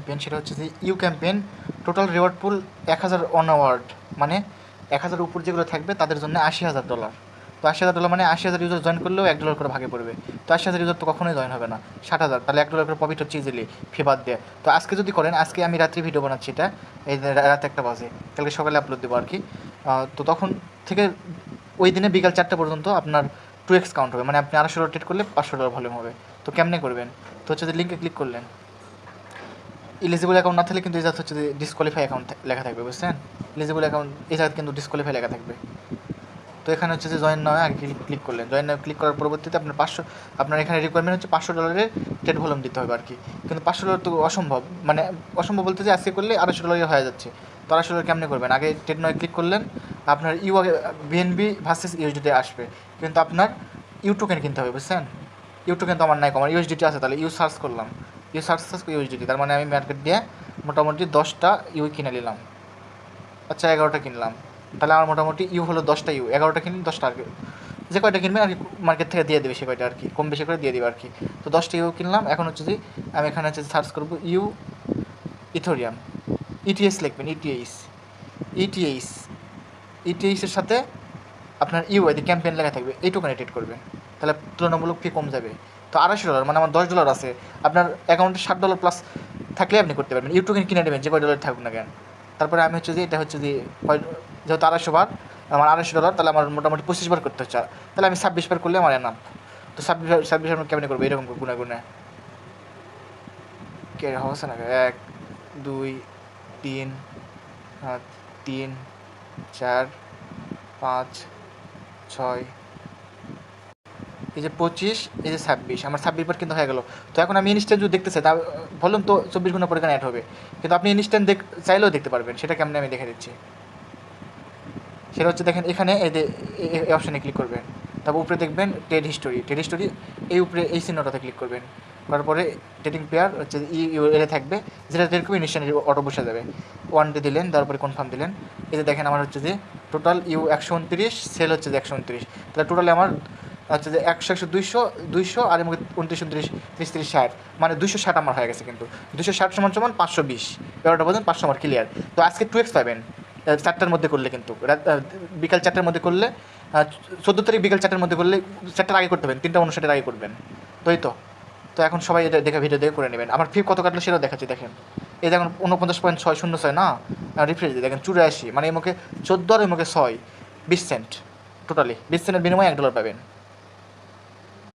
Campaign, সেটা হচ্ছে যে ইউ campaign total reward pool 1000 on award, মানে 1000 উপর যেগুলো থাকবে তাদের জন্য $80,000। তো $80,000 মানে 80,000 ইউজার জয়েন করলেও $1 করে ভাগে পড়বে। তো 80,000 ইউজার তো কখনোই জয়েন হবে না, 60,000, তাহলে $1 করে প্রফিট হচ্ছে ইজিলি ফি বাদ দিয়ে। তো আজকে যদি করেন, আজকে আমি রাত্রি ভিডিও বানাচ্ছি, এটা এই রাত 1টা বাজে, কালকে সকালে আপলোড দেবো আর কি। তো তখন থেকে ওই দিনে বিকাল 4টা পর্যন্ত আপনার 2x কাউন্ট হবে, মানে আপনি $200 ট্রেড করলে $500 ভলিউম হবে। তো কেমনে করবেন? তো হচ্ছে যে লিঙ্কে ক্লিক করলেন, ইলিজিবল অ্যাকাউন্ট না থাকলে কিন্তু এই জায়গা হচ্ছে যে ডিসকোয়ালিফাই অ্যাকাউন্ট লেখা থাকবে, বুঝছেন? ইলিজিবল অ্যাকাউন্ট এই জায়গায় কিন্তু ডিসকোয়ালিফাই লেখা থাকবে। তো এখানে হচ্ছে যে জয়েন নাও আগে ক্লিক করলেন, জয়েন নাও ক্লিক করার পরবর্তীতে আপনার এখানে রিকোয়ারমেন্ট হচ্ছে $500 ট্রেড ভলিউম দিতে হবে আর কি। কিন্তু $500 তো অসম্ভব, মানে অসম্ভব বলতে যে আজকে করলে $200 হয়ে যাচ্ছে। তো $200 কেমনে করবেন? আগে ট্রেড নয় ক্লিক করলেন, আপনার বিএনবি ভার্সেস ইউএসডিতে আসবে, কিন্তু আপনার ইউ টোকেন কিনতে হবে, বুঝছেন? ইউ টোকেন তো আমার নাই, আমার ইউএসডিটি আছে, তাহলে ইউ সার্চ করলাম, ইউ সার্চ ইউএসডিটি, তার মানে আমি মার্কেট দিয়ে মোটামুটি 10টা ইউ কিনে নিলাম। আচ্ছা 11টা কিনলাম, তাহলে আমার মোটামুটি ইউ হলো 10টা ইউ, 11টা কিনলে 10টা আর কি, যে কয়টা কিনবেন আর কি মার্কেট থেকে দিয়ে দেবে সে কয়টা আর কি, কম বেশি করে দিয়ে দেবে আর কি। তো 10টা ইউ কিনলাম। এখন হচ্ছে যে আমি এখানে হচ্ছে সার্চ করবো ইউ ইথোরিয়াম, ইটিএস লিখবেন, ইটিএস ইটিএসের সাথে আপনার ইউ এদি ক্যাম্পেইন লেখা থাকবে, এই টোকেন ট্রেড করবেন, তাহলে তুলনামূলক ফি কম যাবে। তো $200 মানে আমার $10 আছে, আপনার অ্যাকাউন্টে $60 প্লাস থাকলে আপনি করতে পারবেন। ইউ টোকেন কিনে নেবেন যে কয় ডলার থাকুক না কেন। তারপরে আমি হচ্ছে যে এটা হচ্ছে যে যেহেতু 200 বার, আমার $200, তাহলে আমার মোটামুটি 25 বার করতে হচ্ছে, তাহলে আমি 26 বার করলে আমার এনাম। তো 26 বার কেমনি করবো? এরকম গুনে গুনে কে হচ্ছে না, 1 2 3 3 4 5 6, এই যে 25, এই যে 26, আমার 26 বার কিন্তু হয়ে গেল। তো এখন আমি ইনস্ট্যান্ট যদি দেখতে চাই, তা বলুন তো 24 ঘন্টা পরে কেন অ্যাড হবে? কিন্তু আপনি ইনস্ট্যান্ট চাইলেও দেখতে পারবেন, সেটা কেমন আমি দেখে দিচ্ছি। সেটা হচ্ছে দেখেন এখানে এই অপশানে ক্লিক করবেন, তারপর উপরে দেখবেন ট্রেড হিস্টোরি, এই উপরে এই চিহ্নটাতে ক্লিক করবেন, তারপরে ট্রেডিং পেয়ার হচ্ছে এরে থাকবে, যেটা ট্রেড করবে ইনস্ট্যান্ট অটো বসে যাবে। 1 ডে দিলেন, তারপরে কনফার্ম দিলেন। এই যে দেখেন আমার হচ্ছে যে টোটাল ইউ 129, সেল হচ্ছে যে 129, তাহলে টোটালি আমার হচ্ছে যে 100 100 200 200 আর 29 29 30 30 60, মানে 260 আমার হয়ে গেছে। কিন্তু 260 সমান সমান 520, এবারটা বলছেন 500 আমার ক্লিয়ার। তো আজকে 2x পাবেন 4টার মধ্যে করলে, কিন্তু বিকাল 4টার মধ্যে করলে, 14 তারিখ বিকাল 4টার মধ্যে করলে, 4টার আগে করতে হবে, 3:59 আগে করবেন। তো এই তো এখন সবাই এটা দেখে ভিডিও দেখে করে নেবেন। আমার ফি কত কাটলো সেটাও দেখাচ্ছি, দেখেন এই দেখুন 49.606 না, রিফ্রেশ দিয়ে দেখেন 84, মানে এই মুখে 14 আর এই মুখে 6, 20 সেন্ট, টোটালি 20 সেন্টের বিনিময়ে $1 পাবেন।